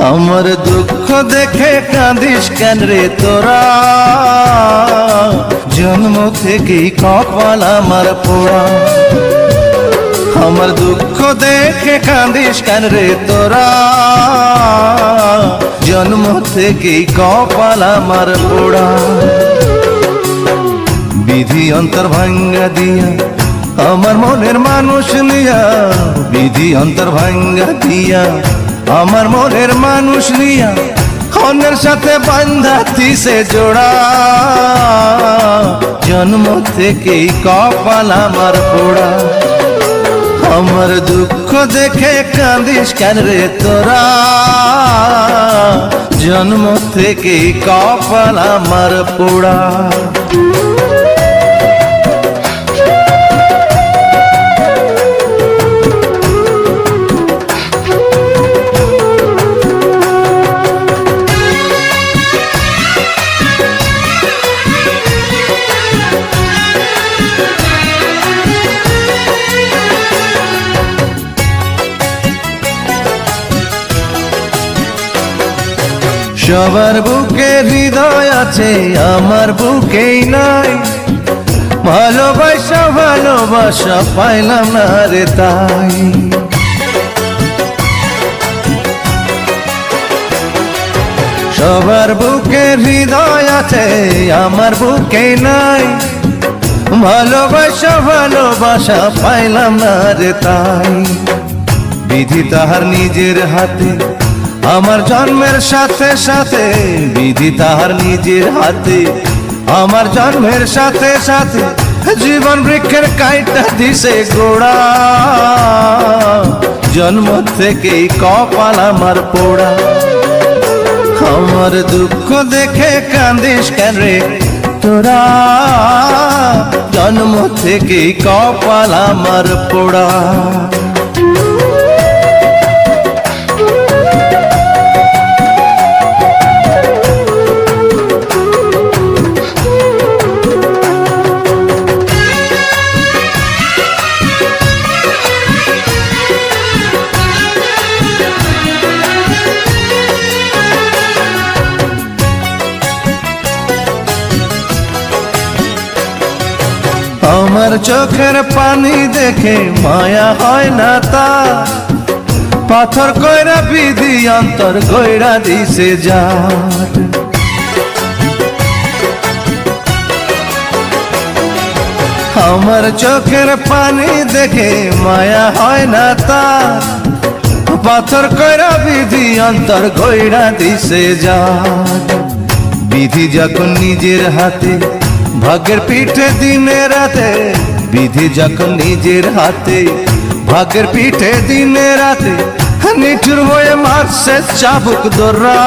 আমার দুঃখ দেখে কাঁদিস কেন রে তোরা, জন্ম থেকেই কপাল আমার পোড়া। আমার দুঃখ দেখে কাঁদিস কেন রে তোরা, জন্ম থেকেই কপাল আমার পোড়া। বিধি অন্তর ভাঙ্গা দিয়া আমার মনের মানুষ নিয়া, বিধি অন্তর ভাঙ্গা দিয়া আমার মনের মানুষ নিয়া, অন্যের সাথে বান্ধা দিছে জোড়া। জন্ম থেকেই কপাল আমার পোড়া। আমার দুঃখ দেখে কাঁদিস কেন রে তোরা, জন্ম থেকেই কপাল আমার পোড়া। সবার বুকে হৃদয় আছে, আমার বুকেই নাই। ভালোবাসা ভালোবাসা পাইলাম না রে তাই। সবার বুকে হৃদয় আছে, আমার বুকেই নাই। ভালোবাসা ভালোবাসা পাইলাম না রে তাই। বিধি তাহার নিজের হাতে আমার জন্মের সাথে সাথে, বিধি তাহার নিজের হাতে আমার জন্মের সাথে সাথে, জীবন বৃক্ষের কাইটা দিছে গোড়া। জন্ম থেকেই কপাল আমার পোড়া। আমার দুঃখ দেখে কাঁদিস কেন রে তোরা, জন্ম থেকেই কপাল আমার পোড়া। আমার চোখের পানি দেখে মায়া হয় না তার, পাথর কইরা বিধি অন্তর কইরা দিছে যার। আমার চোখের পানি দেখে মায়া হয় না তার, পাথর কইরা বিধি অন্তর কইরা দিছে যার। বিধি যখন নিজের হাতে ভাগ্যের পিঠে দিনে রাতে, বিধি যখন নিজের হাতে ভাগ্যের পিঠে দিনে রাতে, নিঠুর হয়ে মারছে চাবুক দোরা।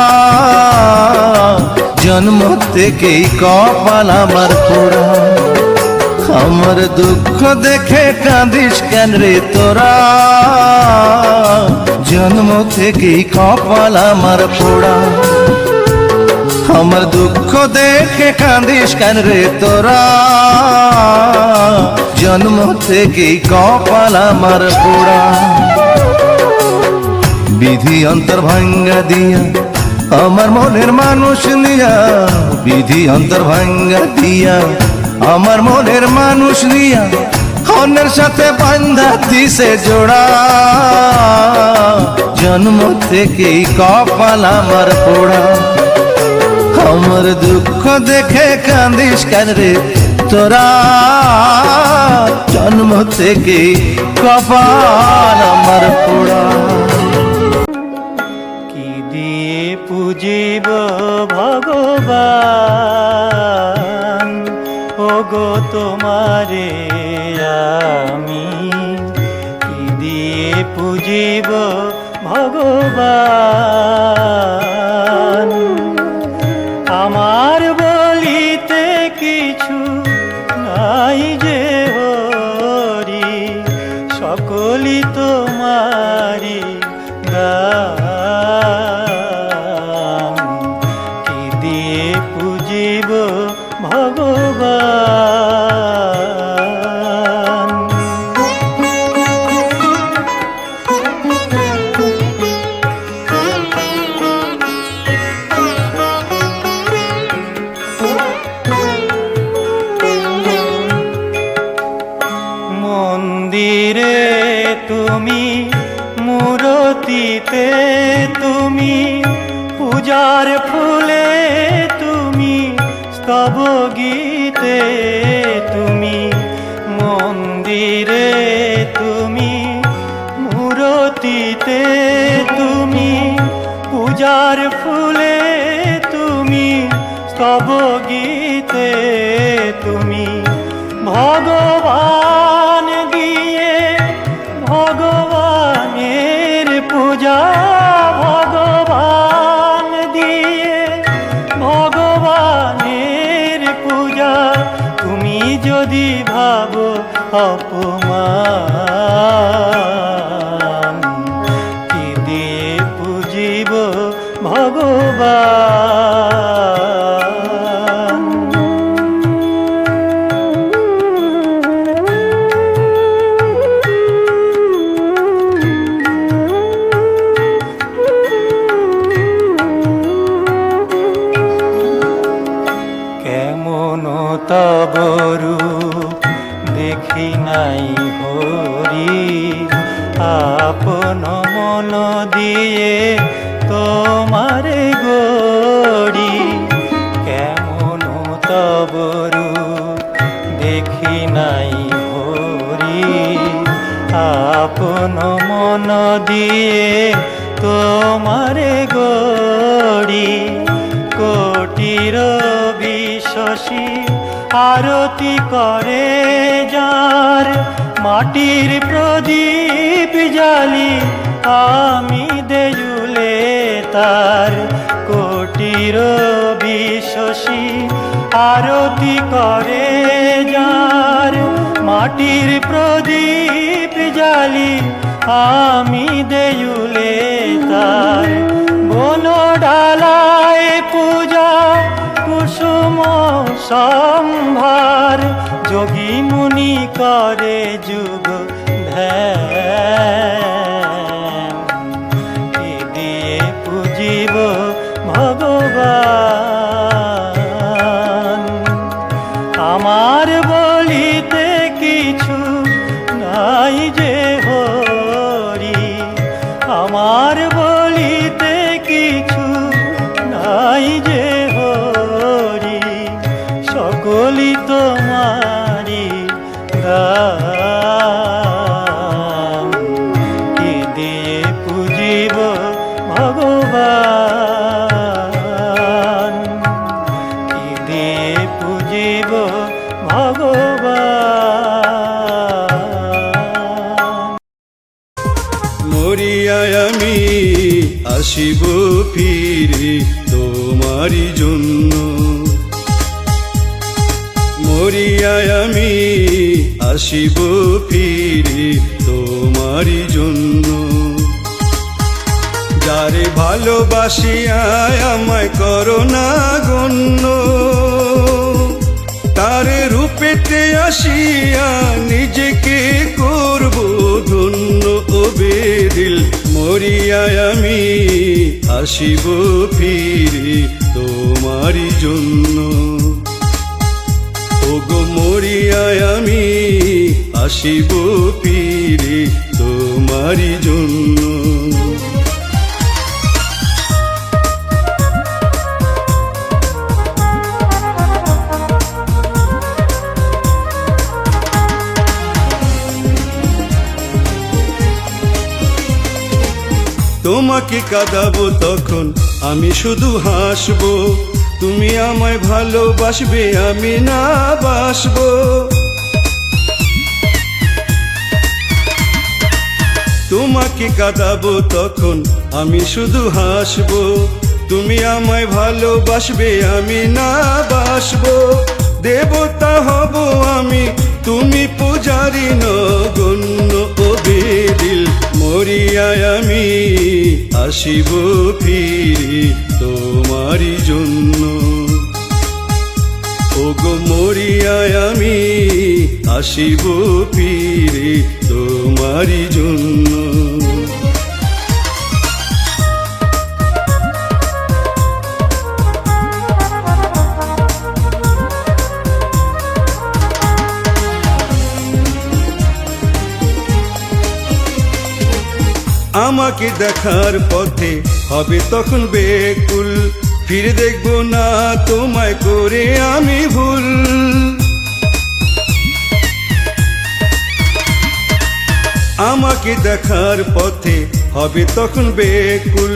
জন্ম থেকেই কপাল আমার পোড়া। আমার দুঃখ দেখে কাঁদিস কেন রে তোরা, জন্ম থেকেই কপাল আমার পোড়া। আমার দুঃখ দেখে কাঁদিস কেন রে তোরা, জন্ম থেকেই কপাল আমার পোড়া। বিধি অন্তর ভাঙ্গা দিয়া আমার মনের মানুষ নিয়া, বিধি অন্তর ভাঙ্গা দিয়া আমার মনের মানুষ নিয়া, অন্যের সাথে বান্ধা দিছে জোড়া। জন্ম থেকেই কপাল আমার পোড়া। আমার দুঃখ দেখে কাঁদিস কেন রে তোরা, জন্ম থেকে কপাল আমার পোড়া। কি দিয়ে পুজিব ভগবান, ওগো তোমারে আমি, কি দিয়ে পুজিব ভগবান। আমার বলিতে কিছু নাই যে হরি, সকলই তোমারি দান। কি দিয়ে পুজিব ভগবান। মূরতিতে তুমি, পূজার ফুলে তুমি, স্তব গীতে তুমি, মন্দিরে তুমি, মূরতিতে তুমি, পূজার ফুলে তুমি, স্তব গীতে তুমি, ভগবান দিয়ে ভগবানের পূজা, ভগবান দিয়ে ভগবানের পূজা, তুমি যদি ভাবো অপমান, কি দিয়ে পুজিব ভগবান। কেমন তব রূপ দেখি নাই হরি, আপন মন দিয়ে তোমারে গড়ি। কেমন তব রূপ দেখি নাই হরি, আপন মন দিয়ে তোমারে গড়ি। কোটির বিশ্বসী আরতি করে যার, মাটির প্রদীপ জালি আমি দেউলে তার। কোটির বিশ্বসী আরতি করে যার, মাটির প্রদীপ জালি আমি দেউলে তার। বন ডালায় পূজা কুসুম সম্ভার, যোগী মুনি করে যুগ ধ্যান, কি দিয়ে পুজিব ভগবান। আমার বলিতে কিছু নাই যে হরি, আমার বলিতে কিছু নাই যে হরি, সকলি তোমারি দান, কি দিয়ে পুজিব ভগবান, কি দিয়ে পুজিব ভগবান। মরিয়ায় আমি আসিব ফিরে তোমারি জন্য, মরিয়ায় আমি আসিব ফিরে তোমারি জন্য। যারে ভালোবাসিয়া আমায় করো না গণ্য, তার রূপেতে আসিয়া নিজেকে করব ধন্য। ও বেদিল মরিয়ায় আমি আসিব ফিরে তোমারি জন্য, ওগো মরিয়ায় আমি আসিব ফিরে তোমারি জন্য। তোমাকে কাঁদাবো তখন আমি শুধু হাসবো, তুমি আমায় ভালোবাসবে আমি না বাসবো। তোমাকে কাঁদাবো তখন আমি শুধু হাসবো, তুমি আমায় ভালোবাসবে আমি না বাসবো। দেবতা হব আমি তুমি পূজারি নগণ্য। ও বেদিল মরিয়ায় আমি আসিব ফিরে তোমারি জন্য, ওগো মরিয়ায় আমি আসিব ফিরে তোমারি জন্য। আমাকে দেখার পথে হবে তখন বেকুল, ফিরে দেখবো না তোমায় করে আমি ভুল। আমাকে দেখার পথে হবে তখন বেকুল,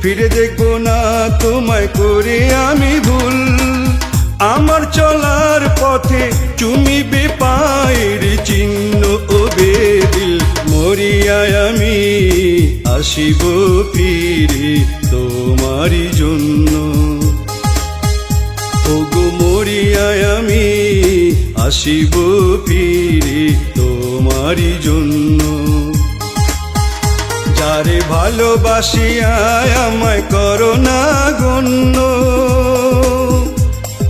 ফিরে দেখবো না তোমায় করে আমি ভুল। আমার চলার পথে চুমিবে পায়ের চিহ্ন ও বেদিল, মরিয়ায় আমি আসিব ফিরে তোমারই জন্য। ওগো মরিয়ায় আমি আসিব ফিরে তোমারই জন্য। যারে ভালোবাসিয়ায় আমায় করো না গণ্য,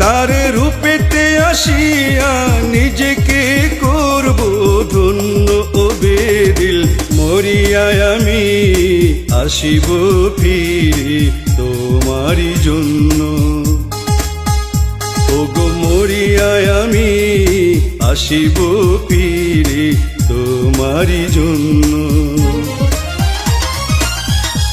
তার রূপেতে আসিয়া নিজেকে করব ধন্য ও বেদিল, মরিয়ায় আমি আসিব ফিরে তোমারই জন্য। ওগো মরিয়ায় আমি আসিব ফিরে তোমারই জন্য।